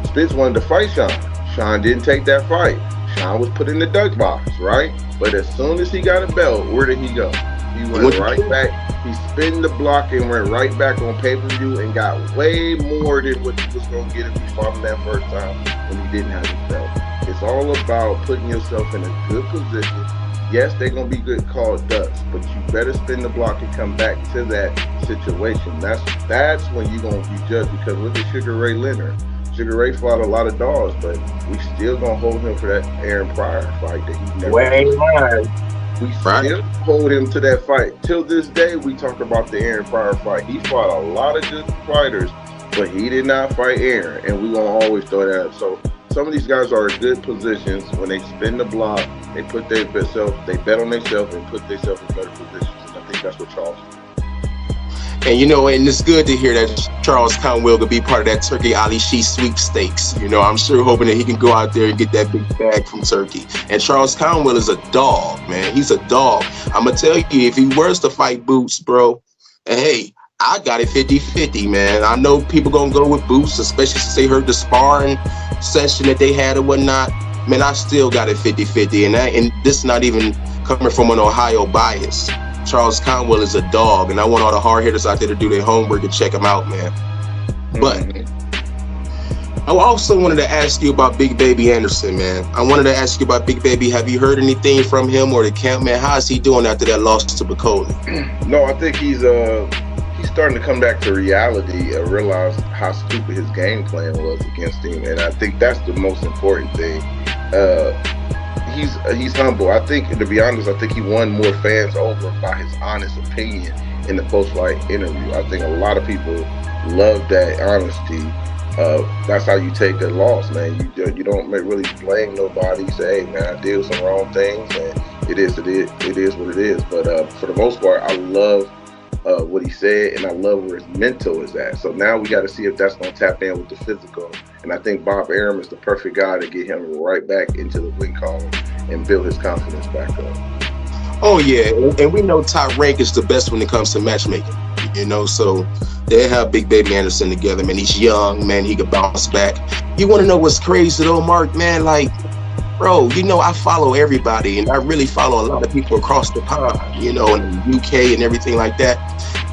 Spence wanted to fight Sean. Sean didn't take that fight. Sean was put in the duck box, right? But as soon as he got a belt, where did he go? He went right back. He spun the block and went right back on pay-per-view and got way more than what he was going to get if he fought him that first time when he didn't have his belt. It's all about putting yourself in a good position. Yes, they're going to be called ducks, but you better spin the block and come back to that situation. That's when you're going to be judged, because look at Sugar Ray Leonard. Sugar Ray fought a lot of dogs, but we still going to hold him for that Aaron Pryor fight that he never We still hold him to that fight. Till this day, we talk about the Aaron Pryor fight. He fought a lot of good fighters, but he did not fight Aaron, and we're going to always throw that up. So some of these guys are in good positions. When they spin the block, they put they bet on themselves and put themselves in better positions. And I think that's what Charles did. And and it's good to hear that Charles Conwell could be part of that Turkey Ali Sheik sweepstakes. I'm sure hoping that he can go out there and get that big bag from Turkey. And Charles Conwell is a dog, man. He's a dog. I'm going to tell you, if he was to fight Boots, bro, hey, I got it 50-50, man. I know people going to go with Boots, especially since they heard the sparring session that they had or whatnot. Man, I still got it 50-50. And this is not even coming from an Ohio bias. Charles Conwell is a dog, and I want all the hard hitters out there to do their homework and check him out, man. But I also wanted to ask you about Big Baby Anderson, man. I wanted to ask you about Big Baby. Have you heard anything from him or the camp, man? How is he doing after that loss to Bacoli? No, I think he's starting to come back to reality and realize how stupid his game plan was against him, and I think that's the most important thing. He's humble. I think, to be honest, I think he won more fans over by his honest opinion in the post-fight interview. I think a lot of people love that honesty. That's how you take a loss, man. You don't really blame nobody. You say, hey, man, I did some wrong things, and it is what it is. But for the most part, I love what he said, and I love where his mental is at. So now we got to see if that's going to tap in with the physical. And I think Bob Arum is the perfect guy to get him right back into the win column and build his confidence back up. Oh, yeah. And we know Top Rank is the best when it comes to matchmaking. You know, so they have Big Baby Anderson together, man. He's young, man. He could bounce back. You want to know what's crazy though, Mark, man? Like, bro, you know, I follow everybody, and I really follow a lot of people across the pond, you know, in the UK and everything like that.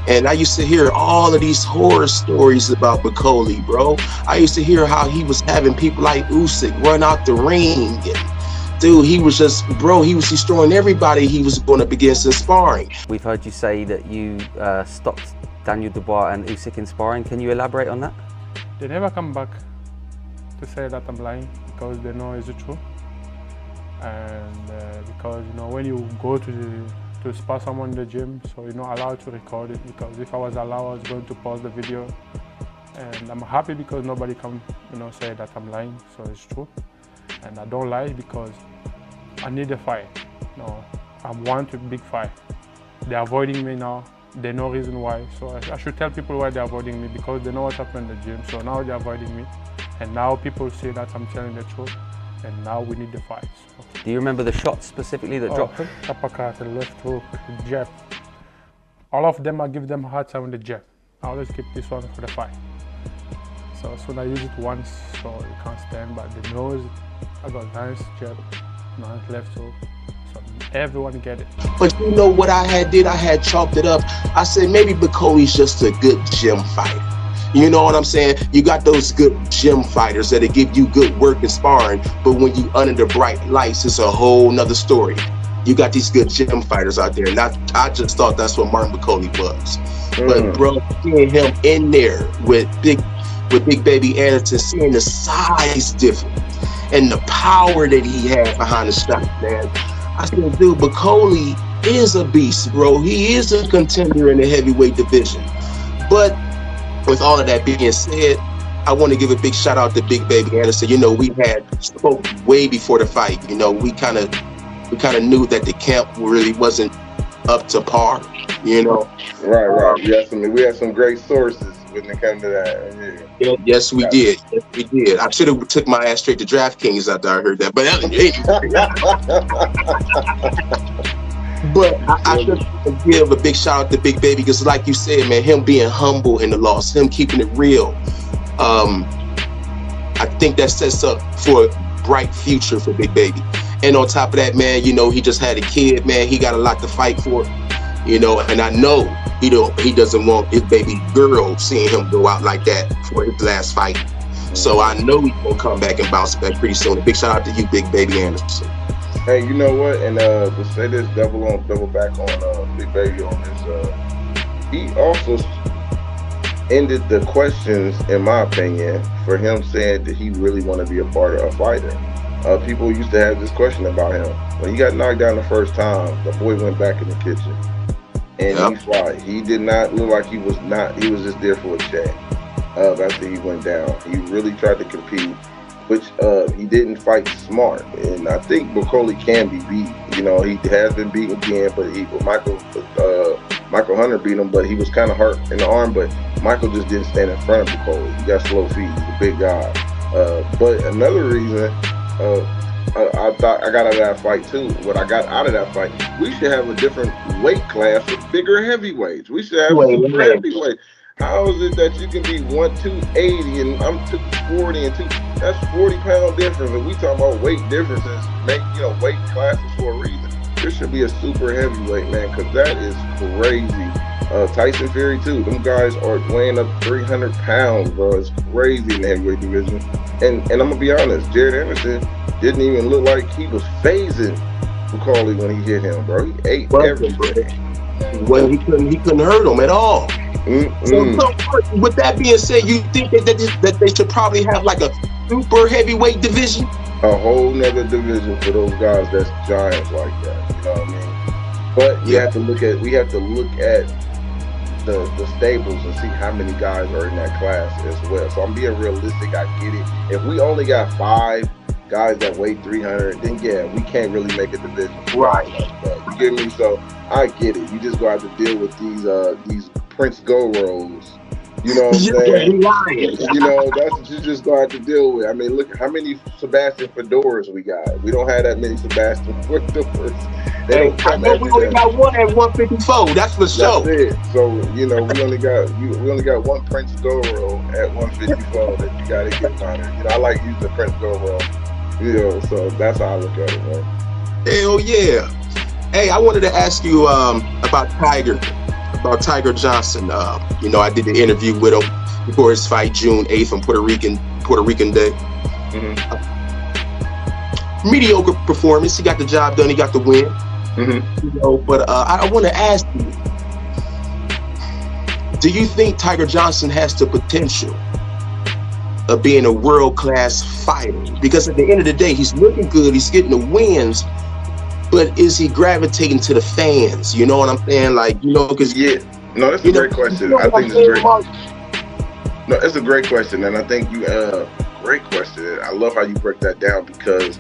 And I used to hear all of these horror stories about Bakoli, bro. I used to hear how he was having people like Usyk run out the ring. And, dude, he was just, bro, he was destroying everybody he was going up against in sparring. We've heard you say that you stopped Daniel Dubois and Usyk in sparring. Can you elaborate on that? They never come back to say that I'm lying because they know it's the truth. And because, you know, when you go to spar someone in the gym, so you're not allowed to record it, because if I was allowed, I was going to pause the video. And I'm happy because nobody can, you know, say that I'm lying, so it's true. And I don't lie because I need a fight. You know, I want a big fight. They're avoiding me now. They know reason why. So I should tell people why they're avoiding me, because they know what happened in the gym. So now they're avoiding me. And now people see that I'm telling the truth. And now we need the fight. So. Do you remember the shots specifically that dropped him? Uppercut, left hook, jab. All of them, I give them a hard time with the jab. I always keep this one for the fight. So soon I use it once, so you can't stand. But the nose, I got nice jab, nice left hook. So everyone get it. But you know what I did? I had chalked it up. I said maybe Bakoli's just a good gym fighter. You know what I'm saying? You got those good gym fighters that'll give you good work and sparring, but when you under the bright lights, it's a whole nother story. You got these good gym fighters out there, and I just thought that's what Martin Bakoli was. But bro, seeing him in there with Big Baby Anderson, seeing the size difference and the power that he had behind the shot, man. I said, dude, Bakoli is a beast, bro. He is a contender in the heavyweight division. But with all of that being said, I want to give a big shout out to Big Baby Anderson. You know, we had spoke way before the fight. You know, we kind of knew that the camp really wasn't up to par. You know, right. We had some great sources when it came to that. Yeah. Yes, we did. Yes, we did. I should have took my ass straight to DraftKings after I heard that. But I just give a big shout out to Big Baby, because like you said, man, him being humble in the loss, him keeping it real. I think that sets up for a bright future for Big Baby. And on top of that, man, you know, he just had a kid, man. He got a lot to fight for, you know, and I know he doesn't want his baby girl seeing him go out like that for his last fight. So I know he's gonna come back and bounce back pretty soon. A big shout out to you, Big Baby Anderson. Hey, you know what? And to say this, double back on Big Baby on this. He also ended the questions, in my opinion, for him saying that he really want to be a part of a fighter. People used to have this question about him. When he got knocked down the first time, the boy went back in the kitchen and he fought. He did not look like he was just there for a check. After he went down, he really tried to compete, which he didn't fight smart. And I think Bakoli can be beat. You know, he has been beaten again, but Michael Hunter beat him, but he was kind of hurt in the arm. But Michael just didn't stand in front of Bakoli. He got slow feet. He's a big guy. But another reason I thought I got out of that fight too. What I got out of that fight, we should have a different weight class for bigger heavyweights. We should have super heavyweight. How is it that you can be 280 and I'm 240 and that's 40-pound difference? And we talk about weight differences, weight classes for a reason. There should be a super heavyweight, man, because that is crazy. Tyson Fury too. Them guys are weighing up 300 pounds, bro. It's crazy in the heavyweight division. And I'm gonna be honest, Jared Anderson didn't even look like he was phasing Bakoli when he hit him, bro. He ate everything. Well, he couldn't hurt him at all. So with that being said, you think that they should probably have like a super heavyweight division? A whole nother division for those guys that's giants like that. You know what I mean? But we have to look at the stables and see how many guys are in that class as well. So I'm being realistic. I get it. If we only got 5 guys that weigh 300, then we can't really make a division. Right. Like that. You get me? So I get it. You just gonna have to deal with these Prince Go-Rolls You know what I'm Yeah, saying? he lying. You know, that's what you just gonna have to deal with. I mean, look how many Sebastian Fedoras we got. We don't have that many Sebastian Fedoras. They Hey, don't I come know we every only day. got one at 154. That's for That's sure. it. So we only got one Prince Goro at 154 that you got to get monitored. I like using Prince Goro. So that's how I look at it, man. Hell yeah. Hey, I wanted to ask you about Tiger Johnson. I did the interview with him before his fight June 8th on Puerto Rican Day. Mm-hmm. Mediocre performance. He got the job done. He got the win. Mm-hmm. But I want to ask you, do you think Tiger Johnson has the potential of being a world-class fighter? Because at the end of the day, he's looking good. He's getting the wins. But is he gravitating to the fans? You know what I'm saying? Because that's a great question. I think it's great. No, it's a great question, and I think great question. I love how you break that down because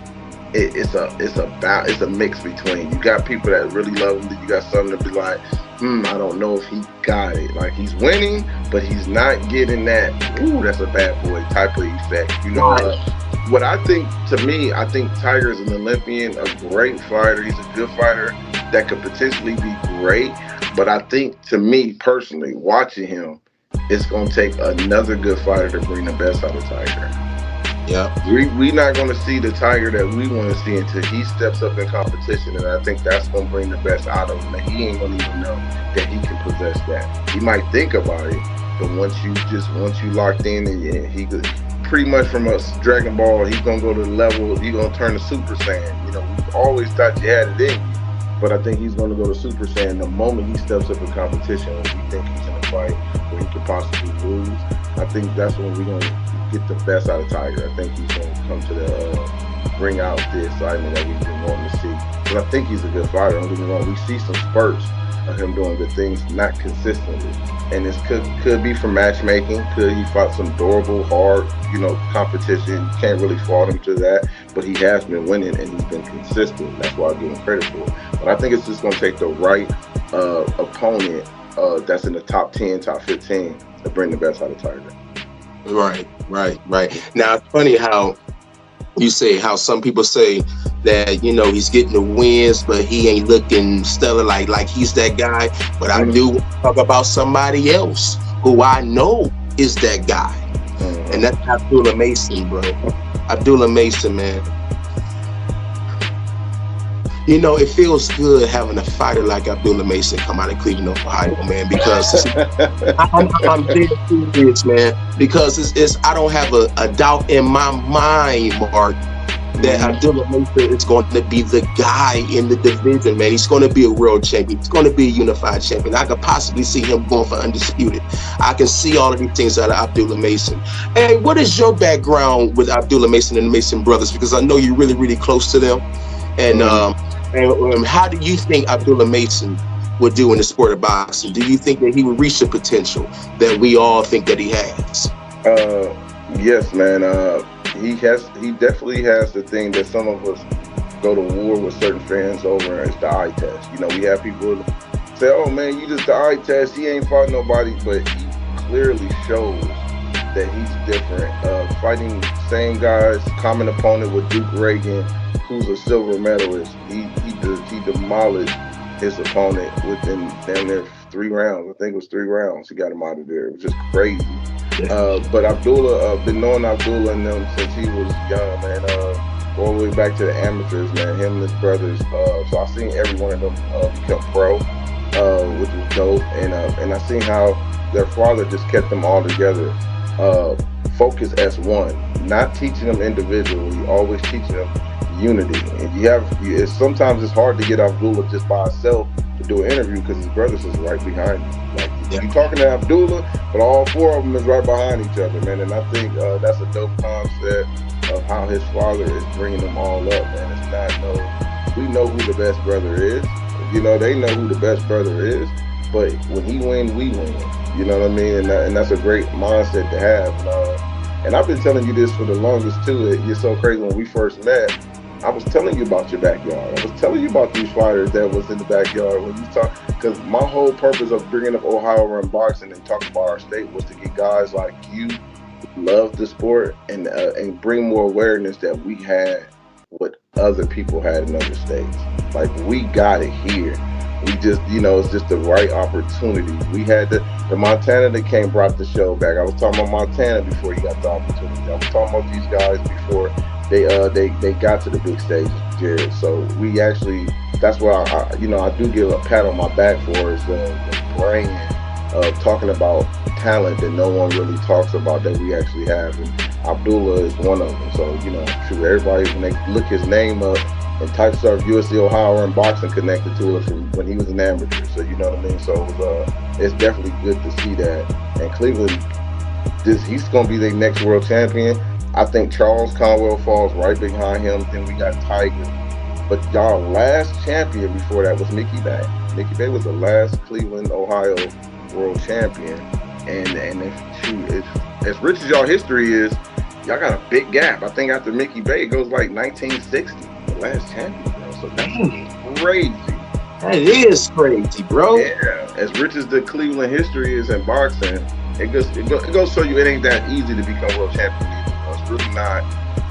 it's a mix between. You got people that really love him, then you got some that be like, I don't know if he got it. Like he's winning, but he's not getting that. Ooh, that's a bad boy type of effect. What I think, to me, I think Tiger's an Olympian, a great fighter. He's a good fighter that could potentially be great. But I think, to me personally, watching him, it's going to take another good fighter to bring the best out of Tiger. Yeah. We're not going to see the Tiger that we want to see until he steps up in competition. And I think that's going to bring the best out of him. And he ain't going to even know that he can possess that. He might think about it, but once you locked in and he could, pretty much from a Dragon Ball, he's gonna go to the level. He's gonna turn to Super Saiyan. We've always thought you had it in you, but I think he's gonna go to Super Saiyan the moment he steps up in competition. When we think he's in a fight where he could possibly lose, I think that's when we're gonna get the best out of Tiger. I think he's gonna come to bring out the excitement that we've been wanting to see. But I think he's a good fighter. Don't get me wrong. We see some spurts of him doing good things, not consistently. And this could be from matchmaking. Could he fought some durable, hard, competition? You can't really fault him to that. But he has been winning and he's been consistent. That's why I give him credit for it. But I think it's just going to take the right opponent that's in the top 10, top 15 to bring the best out of Tiger. Right. Now, it's funny how you say how some people say that, he's getting the wins, but he ain't looking stellar like he's that guy. But I do talk about somebody else who I know is that guy. And that's Abdullah Mason, bro. Abdullah Mason, man. It feels good having a fighter like Abdullah Mason come out of Cleveland, Ohio, man, because I'm dead serious, man, because it's I don't have a doubt in my mind, Mark, that Abdullah Mason is going to be the guy in the division, man. He's going to be a world champion. He's going to be a unified champion. I could possibly see him going for undisputed. I can see all of these things out of Abdullah Mason. Hey, what is your background with Abdullah Mason and the Mason brothers? Because I know you're really, really close to them. And how do you think Abdullah Mason would do in the sport of boxing? Do you think that he would reach the potential that we all think that he has? Yes, man. He definitely has the thing that some of us go to war with certain fans over. It's the eye test. We have people say, "Oh man, you just the eye test. He ain't fought nobody," but he clearly shows that he's different. Fighting same guys, common opponent with Duke Reagan, who's a silver medalist. He demolished his opponent within damn near 3 rounds. I think it was 3 rounds. He got him out of there. It was just crazy. But Abdullah, been knowing Abdullah and them since he was young, man. All the way back to the amateurs, man. Him and his brothers. So I've seen every one of them become pro, which was dope. And I seen how their father just kept them all together, focused as one, not teaching them individually, always teaching them unity. And sometimes it's hard to get Abdullah just by himself to do an interview because his brothers is right behind him. You're talking to Abdullah, but all 4 of them is right behind each other, man. And I think that's a dope concept of how his father is bringing them all up, man. It's not we know who the best brother is. They know who the best brother is. But when he wins, we win. You know what I mean? And that's a great mindset to have. And I've been telling you this for the longest too. You're so crazy. When we first met, I was telling you about your backyard. I was telling you about these fighters that was in the backyard when you talk. because my whole purpose of bringing up Ohio Run Boxing and talking about our state was to get guys like you who love the sport and bring more awareness that we had what other people had in other states. Like, we got it here. We just, it's just the right opportunity. We had the Montana that brought the show back. I was talking about Montana before he got the opportunity. I was talking about these guys before they got to the big stage, Jared. So we actually, that's why I do give a pat on my back for is the brand of talking about talent that no one really talks about that we actually have. And Abdullah is one of them. So, everybody, when they look his name up and type stuff, USC Ohio Run Boxing connected to it from when he was an amateur. So, you know what I mean? So it's definitely good to see that. And Cleveland, he's going to be the next world champion. I think Charles Conwell falls right behind him. Then we got Tiger. But y'all last champion before that was Mickey Bay. Mickey Bay was the last Cleveland, Ohio world champion. And if as rich as y'all history is, y'all got a big gap. I think after Mickey Bay, it goes like 1960, the last champion, bro. So that's crazy. That is crazy, bro. Yeah, as rich as the Cleveland history is in boxing, it goes to show you it ain't that easy to become world champion either. It's really not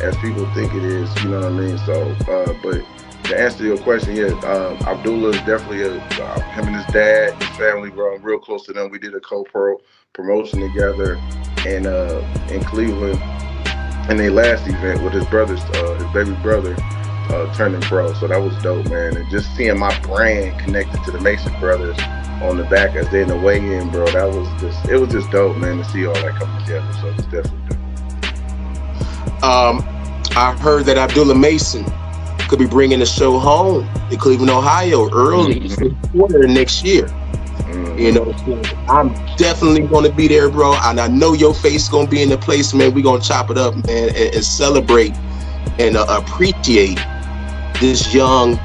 as people think it is, you know what I mean? So, but to answer your question, Abdullah is definitely him and his dad, his family, bro, I'm real close to them. We did a co-pro promotion together in Cleveland, and their last event with his brothers, his baby brother, turning pro. So that was dope, man. And just seeing my brand connected to the Mason brothers on the back as they're in the weigh-in, bro, it was just dope, man, to see all that come together. So it's definitely dope. I heard that Abdullah Mason could be bringing the show home to Cleveland, Ohio early quarter next year. I'm definitely going to be there, bro. And I know your face is going to be in the place, man. We're going to chop it up, man, and celebrate and appreciate this young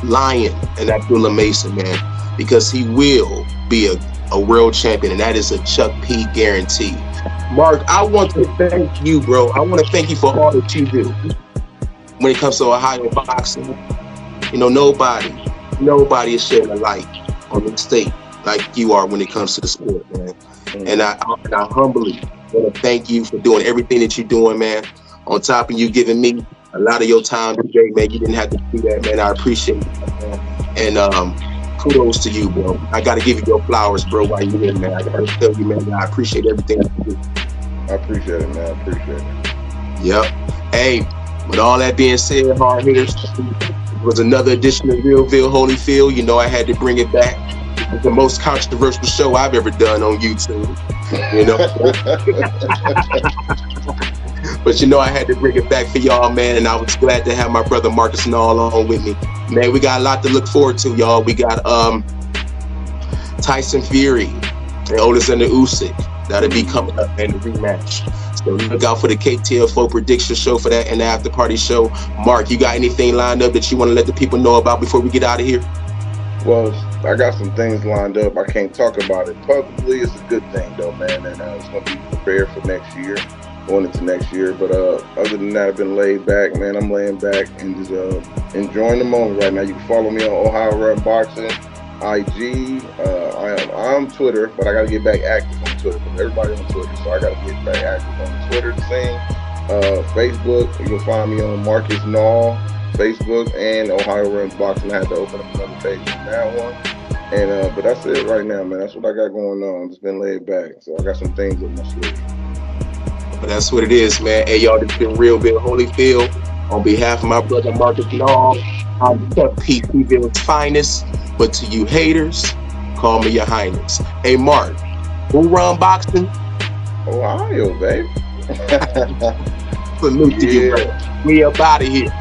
lion and Abdullah Mason, man, because he will be a world champion, and that is a Chuck P guarantee. Mark, I want to thank you, bro. I want to thank you for all that you do when it comes to Ohio boxing. Nobody is shedding a light on the state like you are when it comes to the sport, man. And I humbly want to thank you for doing everything that you're doing, man. On top of you giving me a lot of your time today, man. You didn't have to do that, man. I appreciate it, man. And kudos to you, bro. I got to give you your flowers, bro, while you're in, man. I got to tell you, man, I appreciate everything that you do. I appreciate it, man. I appreciate it. Yep. Hey, with all that being said, hard hitters, it was another edition of Realville Holyfield. I had to bring it back. It's the most controversial show I've ever done on YouTube. But I had to bring it back for y'all, man, and I was glad to have my brother Marcus Nall on with me. Man, we got a lot to look forward to, y'all. We got Tyson Fury and Alexander Usyk. That'll be coming up in the rematch. So look out for the KTFO prediction show for that and the after party show. Mark, you got anything lined up that you want to let the people know about before we get out of here? Well, I got some things lined up. I can't talk about it publicly. It's a good thing, though, man. And it's going to be prepared for next year, going into next year. But other than that, I've been laid back, man. I'm laying back and just enjoying the moment right now. You can follow me on Ohio Run Boxing, IG. I'm Twitter, but I got to get back active on Twitter because everybody's on Twitter. So I got to get back active on Twitter the same. Facebook, you can find me on Marcus Nall, Facebook, and Ohio Run Boxing. I had to open up another page on that one. And but that's it right now, man. That's what I got going on. Just been laid back. So I got some things in my sleeve. But that's what it is, man. Hey, y'all, this been Realville Holyfield. On behalf of my brother Marcus Nall, I'm Chuck P. C-Ville's finest. But to you haters, call me your highness. Hey, Mark, who run boxing? Ohio, baby. Salute to you, bro. We up out of here.